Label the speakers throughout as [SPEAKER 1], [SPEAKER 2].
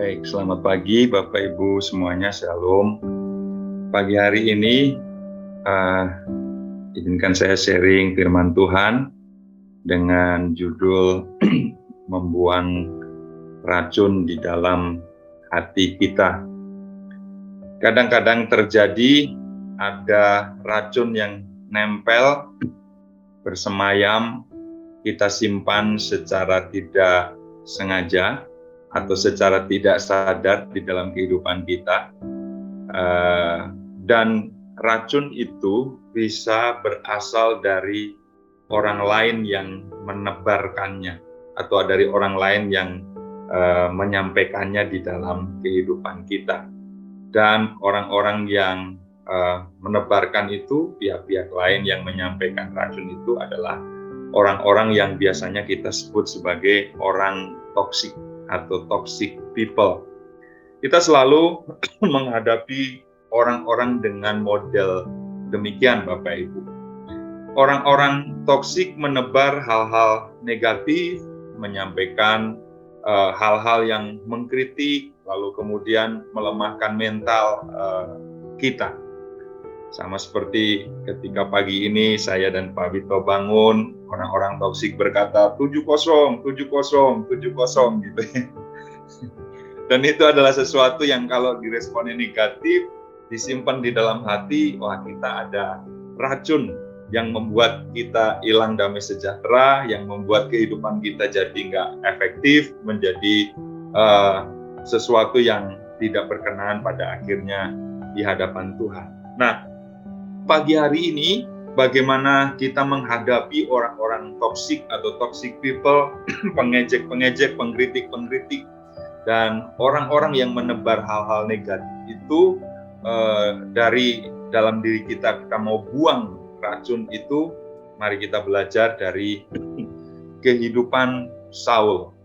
[SPEAKER 1] Baik, selamat pagi Bapak Ibu semuanya, Shalom. Pagi hari ini izinkan saya sharing firman Tuhan dengan judul membuang racun di dalam hati kita. Kadang-kadang terjadi ada racun yang nempel, bersemayam, kita simpan secara tidak sengaja atau secara tidak sadar di dalam kehidupan kita, dan racun itu bisa berasal dari orang lain yang menebarkannya atau dari orang lain yang menyampaikannya di dalam kehidupan kita. Dan orang-orang yang menebarkan itu, pihak-pihak lain yang menyampaikan racun itu adalah orang-orang yang biasanya kita sebut sebagai orang toksik atau toxic people. Kita selalu menghadapi orang-orang dengan model demikian, Bapak Ibu. Orang-orang toksik menebar hal-hal negatif, menyampaikan hal-hal yang mengkritik, lalu kemudian melemahkan mental kita. Sama seperti ketika pagi ini saya dan Pak Vito bangun, orang-orang toksik berkata 70, 70, 70 gitu ya. Dan itu adalah sesuatu yang kalau diresponi negatif, disimpan di dalam hati, wah kita ada racun yang membuat kita hilang damai sejahtera, yang membuat kehidupan kita jadi nggak efektif, menjadi sesuatu yang tidak berkenan pada akhirnya di hadapan Tuhan. Nah, pagi hari ini bagaimana kita menghadapi orang-orang toksik atau toxic people, pengejek-pengejek, pengkritik-pengkritik, dan orang-orang yang menebar hal-hal negatif itu dari dalam diri kita mau buang racun itu, mari kita belajar dari kehidupan Saul.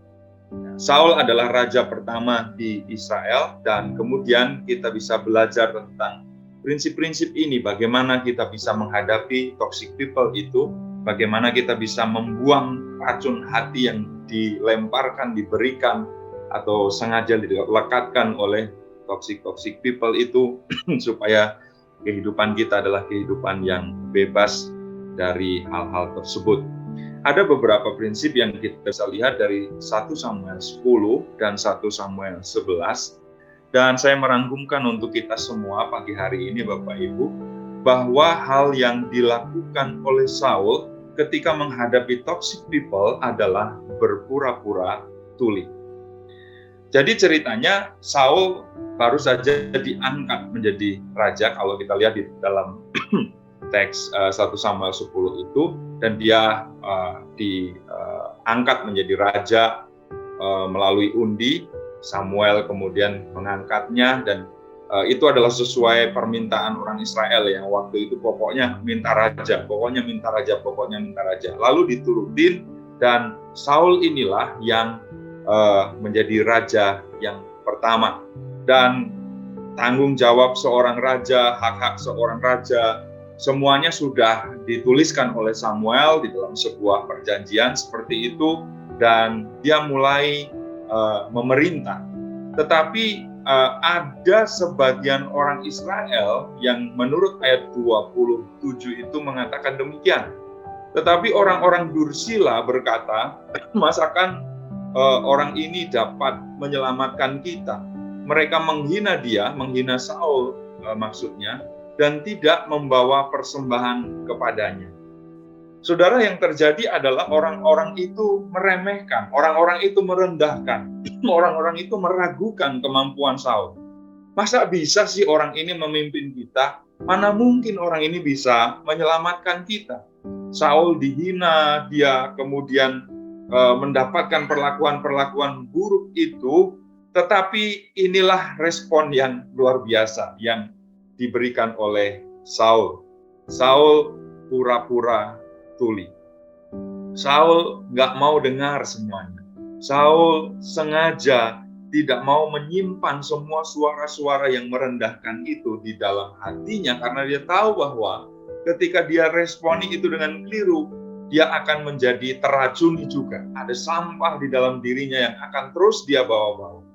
[SPEAKER 1] Saul adalah raja pertama di Israel, dan kemudian kita bisa belajar tentang prinsip-prinsip ini, bagaimana kita bisa menghadapi toxic people itu, bagaimana kita bisa membuang racun hati yang dilemparkan, diberikan, atau sengaja dilekatkan oleh toxic people itu, supaya kehidupan kita adalah kehidupan yang bebas dari hal-hal tersebut. Ada beberapa prinsip yang kita bisa lihat dari 1 Samuel 10 dan 1 Samuel 11, dan saya merangkumkan untuk kita semua pagi hari ini Bapak Ibu, bahwa hal yang dilakukan oleh Saul ketika menghadapi toxic people adalah berpura-pura tuli. Jadi ceritanya Saul baru saja diangkat menjadi raja, kalau kita lihat di dalam teks 1 Samuel 10 itu, dan dia diangkat menjadi raja melalui undi. Samuel kemudian mengangkatnya, dan itu adalah sesuai permintaan orang Israel yang waktu itu pokoknya minta raja, pokoknya minta raja, pokoknya minta raja. Lalu diturutin, dan Saul inilah yang menjadi raja yang pertama. Dan tanggung jawab seorang raja, hak-hak seorang raja, semuanya sudah dituliskan oleh Samuel di dalam sebuah perjanjian seperti itu, dan dia mulai memerintah. Tetapi ada sebagian orang Israel yang menurut ayat 27 itu mengatakan demikian. Tetapi orang-orang Dursila berkata, masakan orang ini dapat menyelamatkan kita? Mereka menghina dia, menghina Saul maksudnya, dan tidak membawa persembahan kepadanya. Saudara, yang terjadi adalah orang-orang itu meremehkan, orang-orang itu merendahkan, orang-orang itu meragukan kemampuan Saul. Masa bisa sih orang ini memimpin kita? Mana mungkin orang ini bisa menyelamatkan kita? Saul dihina, dia kemudian mendapatkan perlakuan-perlakuan buruk itu, tetapi inilah respon yang luar biasa yang diberikan oleh Saul. Saul pura-pura tuli. Saul nggak mau dengar semuanya. Saul sengaja tidak mau menyimpan semua suara-suara yang merendahkan itu di dalam hatinya, karena dia tahu bahwa ketika dia responi itu dengan keliru, dia akan menjadi teracuni juga. Ada sampah di dalam dirinya yang akan terus dia bawa-bawa.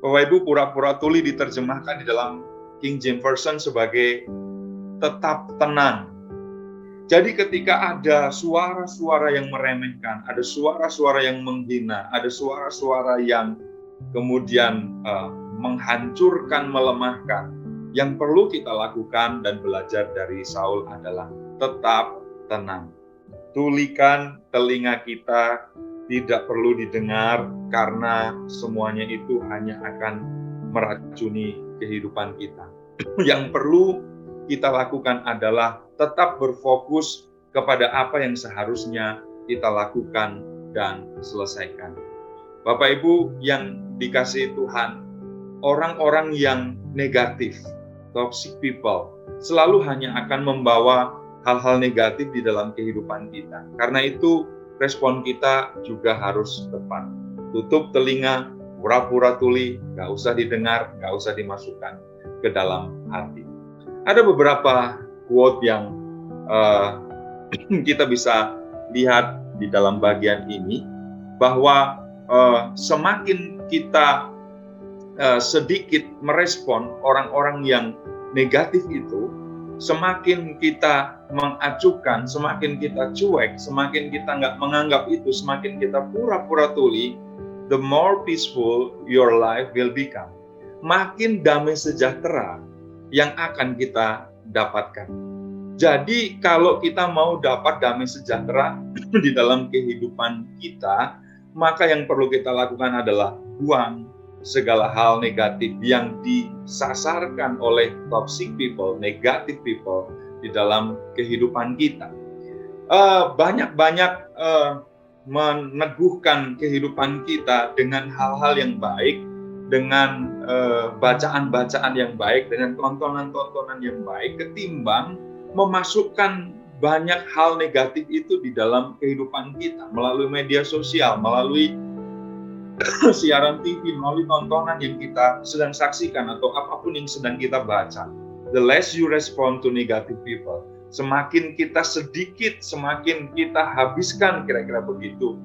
[SPEAKER 1] Bapak Ibu, pura-pura tuli diterjemahkan di dalam King James Version sebagai tetap tenang. Jadi ketika ada suara-suara yang meremehkan, ada suara-suara yang menghina, ada suara-suara yang kemudian menghancurkan, melemahkan, yang perlu kita lakukan dan belajar dari Saul adalah tetap tenang. Tulikan telinga kita, tidak perlu didengar karena semuanya itu hanya akan meracuni kehidupan kita. Yang perlu kita lakukan adalah tetap berfokus kepada apa yang seharusnya kita lakukan dan selesaikan. Bapak Ibu yang dikasihi Tuhan, orang-orang yang negatif, toxic people, selalu hanya akan membawa hal-hal negatif di dalam kehidupan kita. Karena itu respon kita juga harus tepat. Tutup telinga, pura-pura tuli, gak usah didengar, gak usah dimasukkan ke dalam hati. Ada beberapa quote yang kita bisa lihat di dalam bagian ini, bahwa semakin kita sedikit merespon orang-orang yang negatif itu, semakin kita mengacuhkan, semakin kita cuek, semakin kita nggak menganggap itu, semakin kita pura-pura tuli, the more peaceful your life will become. Makin damai sejahtera yang akan kita dapatkan. Jadi kalau kita mau dapat damai sejahtera di dalam kehidupan kita, maka yang perlu kita lakukan adalah buang segala hal negatif yang disasarkan oleh toxic people, negative people di dalam kehidupan kita. Banyak-banyak meneguhkan kehidupan kita dengan hal-hal yang baik, dengan bacaan-bacaan yang baik, dengan tontonan-tontonan yang baik, ketimbang memasukkan banyak hal negatif itu di dalam kehidupan kita melalui media sosial, melalui siaran TV, melalui tontonan yang kita sedang saksikan atau apapun yang sedang kita baca. The less you respond to negative people, semakin kita sedikit, semakin kita habiskan kira-kira begitu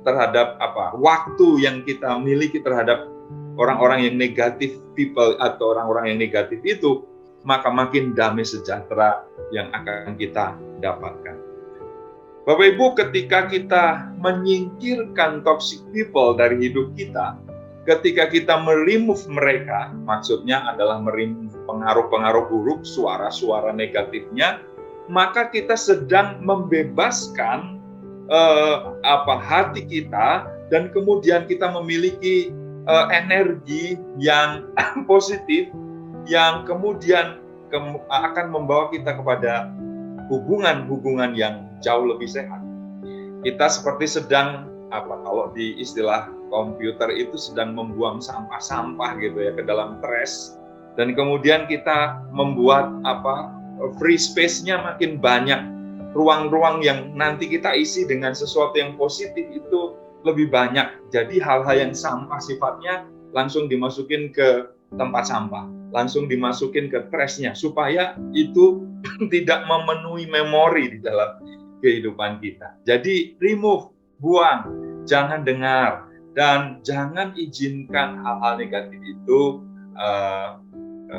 [SPEAKER 1] terhadap waktu yang kita miliki terhadap orang-orang yang negatif people atau orang-orang yang negatif itu, maka makin damai sejahtera yang akan kita dapatkan. Bapak Ibu, ketika kita menyingkirkan toxic people dari hidup kita, ketika kita meremove mereka, maksudnya adalah meremove pengaruh-pengaruh buruk, suara-suara negatifnya, maka kita sedang membebaskan hati kita, dan kemudian kita memiliki energi yang positif yang kemudian akan membawa kita kepada hubungan-hubungan yang jauh lebih sehat. Kita seperti sedang kalau di istilah komputer itu sedang membuang sampah-sampah gitu ya ke dalam trash, dan kemudian kita membuat free space-nya makin banyak. Ruang-ruang yang nanti kita isi dengan sesuatu yang positif itu lebih banyak. Jadi hal-hal yang sampah sifatnya langsung dimasukin ke tempat sampah, langsung dimasukin ke trash-nya, supaya itu tidak memenuhi memori di dalam kehidupan kita. Jadi remove, buang, jangan dengar, dan jangan izinkan hal-hal negatif itu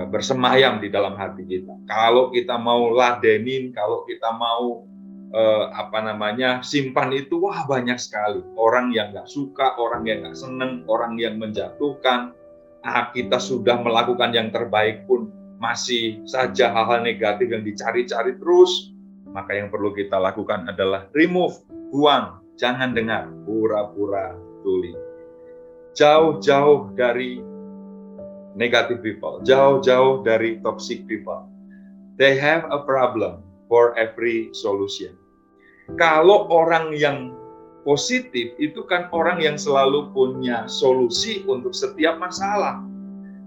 [SPEAKER 1] bersemayam di dalam hati kita. Kalau kita mau ladenin, kalau kita mau simpan itu, banyak sekali orang yang nggak suka, orang yang nggak seneng, orang yang menjatuhkan. Kita sudah melakukan yang terbaik pun masih saja hal-hal negatif yang dicari-cari terus. Maka yang perlu kita lakukan adalah remove, buang, jangan dengar, pura-pura tuli. Jauh-jauh dari negative people, jauh-jauh dari toxic people. They have a problem for every solution. Kalau orang yang positif itu kan orang yang selalu punya solusi untuk setiap masalah.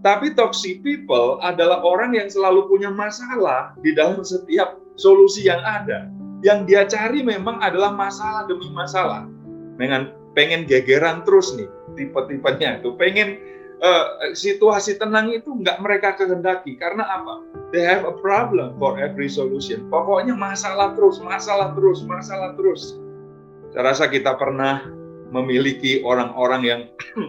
[SPEAKER 1] Tapi toxic people adalah orang yang selalu punya masalah di dalam setiap solusi yang ada. Yang dia cari memang adalah masalah demi masalah. Pengen gegeran terus nih, tipe-tipenya itu. Pengen situasi tenang itu nggak mereka kehendaki. Karena apa? They have a problem for every solution. Pokoknya masalah terus, masalah terus, masalah terus. Saya rasa kita pernah memiliki orang-orang yang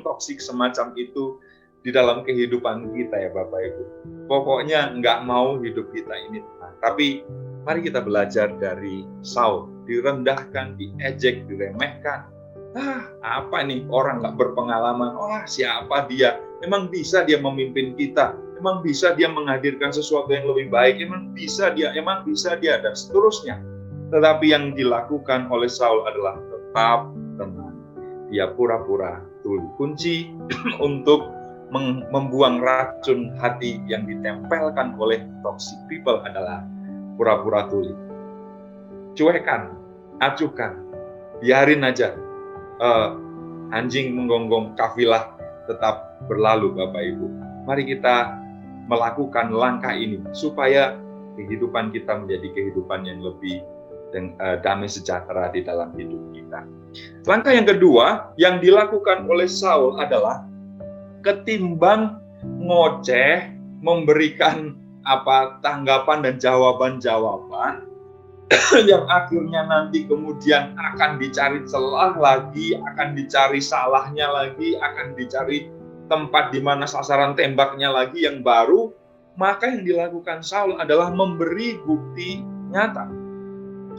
[SPEAKER 1] toksik semacam itu di dalam kehidupan kita ya Bapak Ibu. Pokoknya nggak mau hidup kita ini tenang. Tapi mari kita belajar dari Saul. Direndahkan, diejek, diremehkan. Apa nih orang nggak berpengalaman? Siapa dia? Emang bisa dia memimpin kita? Emang bisa dia menghadirkan sesuatu yang lebih baik? Emang bisa dia, dan seterusnya. Tetapi yang dilakukan oleh Saul adalah tetap tenang. Dia pura-pura tuli. Kunci untuk membuang racun hati yang ditempelkan oleh toxic people adalah pura-pura tuli. Cuekan, acuhkan, biarin aja. Anjing menggonggong, kafilah tetap berlalu Bapak Ibu. Mari kita melakukan langkah ini supaya kehidupan kita menjadi kehidupan yang lebih damai sejahtera di dalam hidup kita. Langkah yang kedua yang dilakukan oleh Saul adalah ketimbang ngoceh, memberikan tanggapan dan jawaban-jawaban yang akhirnya nanti kemudian akan dicari celah lagi, akan dicari salahnya lagi, akan dicari tempat di mana sasaran tembaknya lagi yang baru, maka yang dilakukan Saul adalah memberi bukti nyata.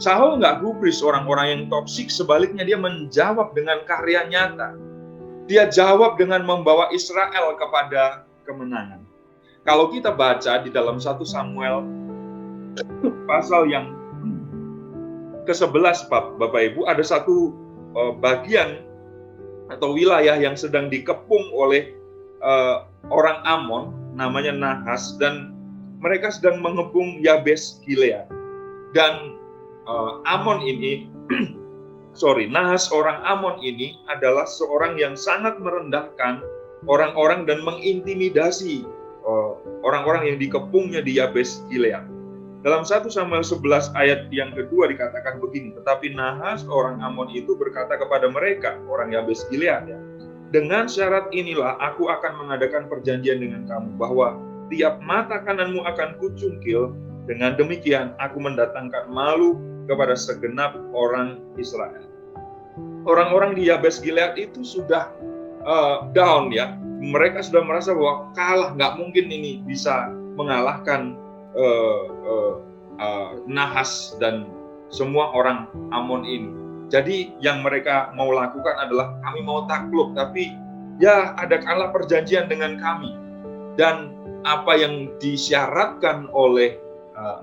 [SPEAKER 1] Saul nggak gubris orang-orang yang toksik, sebaliknya dia menjawab dengan karya nyata. Dia jawab dengan membawa Israel kepada kemenangan. Kalau kita baca di dalam 1 Samuel pasal yang ke-11 Bapak Ibu, ada satu bagian atau wilayah yang sedang dikepung oleh orang Amon, namanya Nahas, dan mereka sedang mengepung Yabes Gilead. Dan Nahas orang Amon ini adalah seorang yang sangat merendahkan orang-orang dan mengintimidasi orang-orang yang dikepungnya di Yabes Gilead. Dalam 1 Samuel 11 ayat yang kedua dikatakan begini, tetapi Nahas orang Amon itu berkata kepada mereka, orang Yabes Gilead ya, dengan syarat inilah aku akan mengadakan perjanjian dengan kamu, bahwa tiap mata kananmu akan kucungkil, dengan demikian aku mendatangkan malu kepada segenap orang Israel. Orang-orang di Yabes Gilead itu sudah down ya, mereka sudah merasa bahwa kalah, nggak mungkin ini bisa mengalahkan Nahas dan semua orang Amon ini. Jadi yang mereka mau lakukan adalah kami mau takluk, tapi ya adakanlah perjanjian dengan kami. Dan apa yang disyaratkan oleh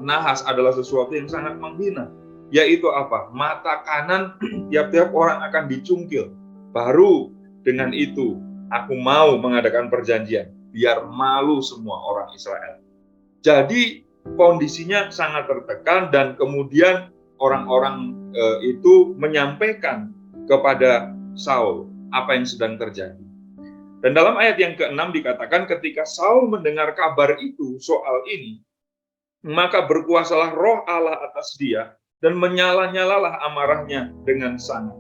[SPEAKER 1] Nahas adalah sesuatu yang sangat menghina, yaitu apa? Mata kanan tiap-tiap orang akan dicungkil. Baru dengan itu aku mau mengadakan perjanjian, biar malu semua orang Israel. Jadi kondisinya sangat tertekan, dan kemudian orang-orang itu menyampaikan kepada Saul apa yang sedang terjadi. Dan dalam ayat yang ke-6 dikatakan, ketika Saul mendengar kabar itu soal ini, maka berkuasalah roh Allah atas dia, dan menyala-nyalalah amarahnya dengan sangat.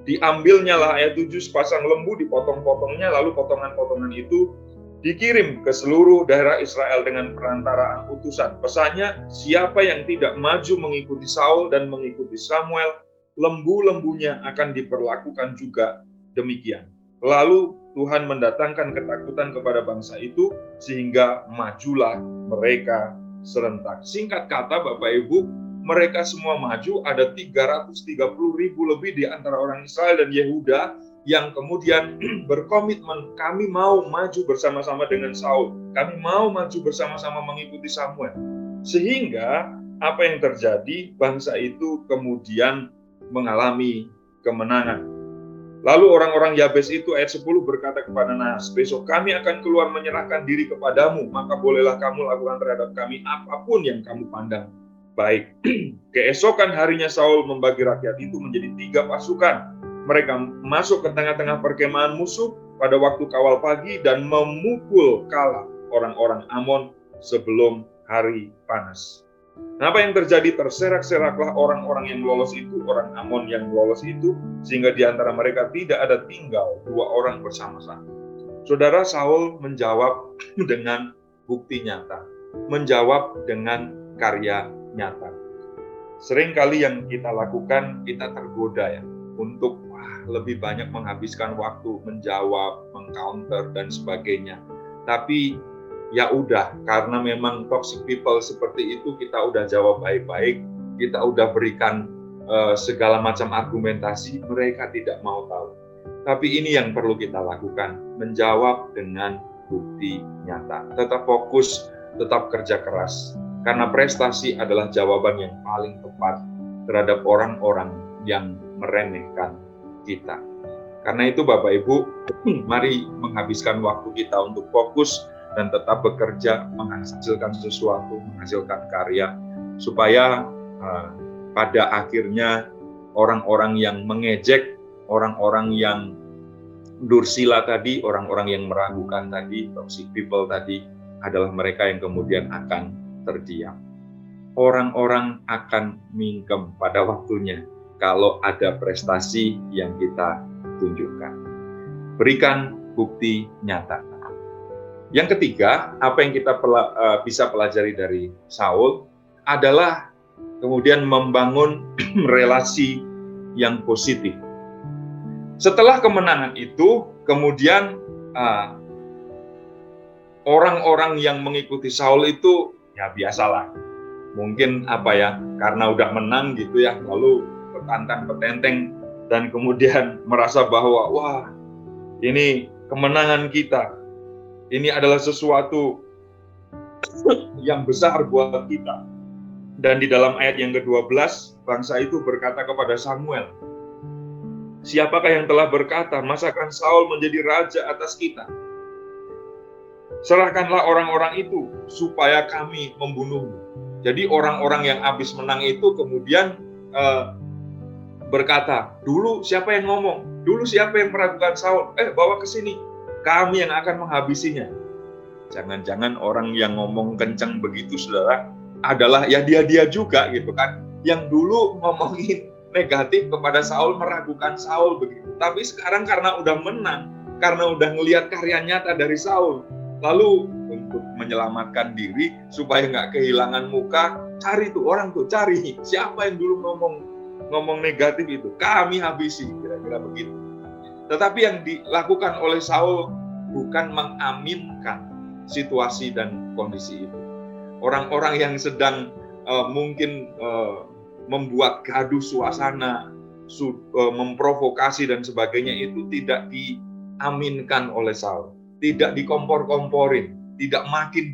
[SPEAKER 1] Diambilnyalah, ayat 7, sepasang lembu, dipotong-potongnya, lalu potongan-potongan itu dikirim ke seluruh daerah Israel dengan perantaraan utusan. Pesannya, siapa yang tidak maju mengikuti Saul dan mengikuti Samuel, lembu-lembunya akan diperlakukan juga demikian. Lalu Tuhan mendatangkan ketakutan kepada bangsa itu, sehingga majulah mereka serentak. Singkat kata Bapak Ibu, mereka semua maju, ada 330.000 lebih di antara orang Israel dan Yehuda yang kemudian berkomitmen, kami mau maju bersama-sama dengan Saul, kami mau maju bersama-sama mengikuti Samuel. Sehingga apa yang terjadi, bangsa itu kemudian mengalami kemenangan. Lalu orang-orang Yabes itu, ayat 10, berkata kepada Nahas, besok kami akan keluar menyerahkan diri kepadamu, maka bolehlah kamu lakukan terhadap kami apapun yang kamu pandang baik. Keesokan harinya Saul membagi rakyat itu menjadi 3 pasukan. Mereka masuk ke tengah-tengah perkemahan musuh pada waktu kawal pagi dan memukul kalah orang-orang Amon sebelum hari panas. Nah, apa yang terjadi? Terserak-seraklah orang-orang yang lolos itu, orang Amon yang lolos itu, sehingga di antara mereka tidak ada tinggal 2 orang bersama-sama. Saudara, Saul menjawab dengan bukti nyata, menjawab dengan karya nyata. Seringkali yang kita lakukan, kita tergoda ya untuk lebih banyak menghabiskan waktu menjawab, mengcounter dan sebagainya. Tapi ya udah, karena memang toxic people seperti itu, kita udah jawab baik-baik, kita udah berikan segala macam argumentasi, mereka tidak mau tahu. Tapi ini yang perlu kita lakukan, menjawab dengan bukti nyata. Tetap fokus, tetap kerja keras. Karena prestasi adalah jawaban yang paling tepat terhadap orang-orang yang meremehkan kita. Karena itu Bapak Ibu, mari menghabiskan waktu kita untuk fokus dan tetap bekerja, menghasilkan sesuatu, menghasilkan karya, supaya pada akhirnya orang-orang yang mengejek, orang-orang yang dursila tadi, orang-orang yang meragukan tadi, toxic people tadi, adalah mereka yang kemudian akan terdiam. Orang-orang akan mingkem pada waktunya kalau ada prestasi yang kita tunjukkan. Berikan bukti nyata. Yang ketiga, apa yang kita bisa pelajari dari Saul adalah kemudian membangun relasi yang positif. Setelah kemenangan itu, kemudian orang-orang yang mengikuti Saul itu ya biasalah, mungkin karena udah menang gitu ya, lalu petantang petenteng dan kemudian merasa bahwa wah, ini kemenangan kita, ini adalah sesuatu yang besar buat kita. Dan di dalam ayat yang ke-12, bangsa itu berkata kepada Samuel, siapakah yang telah berkata, masakan Saul menjadi raja atas kita? Serahkanlah orang-orang itu supaya kami membunuhmu. Jadi orang-orang yang habis menang itu kemudian berkata, dulu siapa yang ngomong? Dulu siapa yang meragukan Saul? Bawa ke sini, kami yang akan menghabisinya. Jangan-jangan orang yang ngomong kencang begitu, saudara, adalah ya dia juga gitu kan, yang dulu ngomongin negatif kepada Saul, meragukan Saul begitu. Tapi sekarang karena udah menang, karena udah ngelihat karya nyata dari Saul, lalu untuk menyelamatkan diri supaya nggak kehilangan muka, cari tuh orang tuh, cari siapa yang dulu ngomong negatif itu, kami habisi, kira-kira begitu. Tetapi yang dilakukan oleh Saul bukan mengaminkan situasi dan kondisi itu. Orang-orang yang sedang mungkin membuat gaduh suasana, memprovokasi dan sebagainya itu tidak diaminkan oleh Saul, tidak dikompor-komporin, tidak makin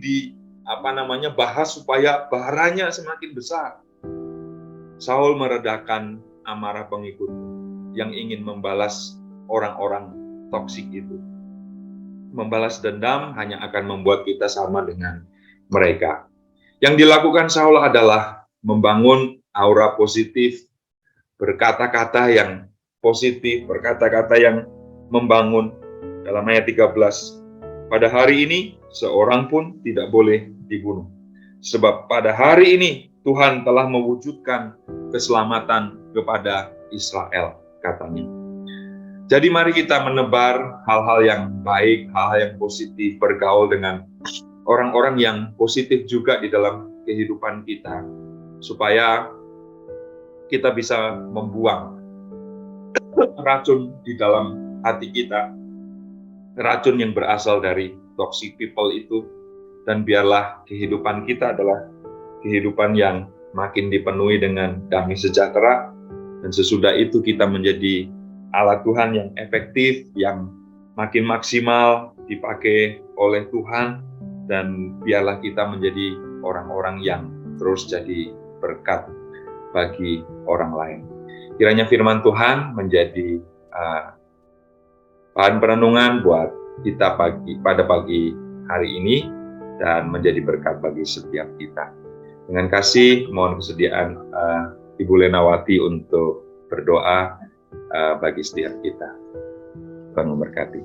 [SPEAKER 1] bahas supaya baharanya semakin besar. Saul meredakan amarah pengikut yang ingin membalas orang-orang toksik itu. Membalas dendam hanya akan membuat kita sama dengan mereka. Yang dilakukan Saul adalah membangun aura positif, berkata-kata yang positif, berkata-kata yang membangun. Dalam ayat 13, pada hari ini seorang pun tidak boleh dibunuh. Sebab pada hari ini Tuhan telah mewujudkan keselamatan kepada Israel, katanya. Jadi mari kita menebar hal-hal yang baik, hal-hal yang positif, bergaul dengan orang-orang yang positif juga di dalam kehidupan kita, supaya kita bisa membuang racun di dalam hati kita, racun yang berasal dari toxic people itu, dan biarlah kehidupan kita adalah kehidupan yang makin dipenuhi dengan damai sejahtera, dan sesudah itu kita menjadi alat Tuhan yang efektif, yang makin maksimal dipakai oleh Tuhan, dan biarlah kita menjadi orang-orang yang terus jadi berkat bagi orang lain. Kiranya firman Tuhan menjadi bahan perenungan buat kita pada pagi hari ini, dan menjadi berkat bagi setiap kita. Dengan kasih, mohon kesediaan Ibu Lenawati untuk berdoa bagi setiap kita. Tuhan memberkati.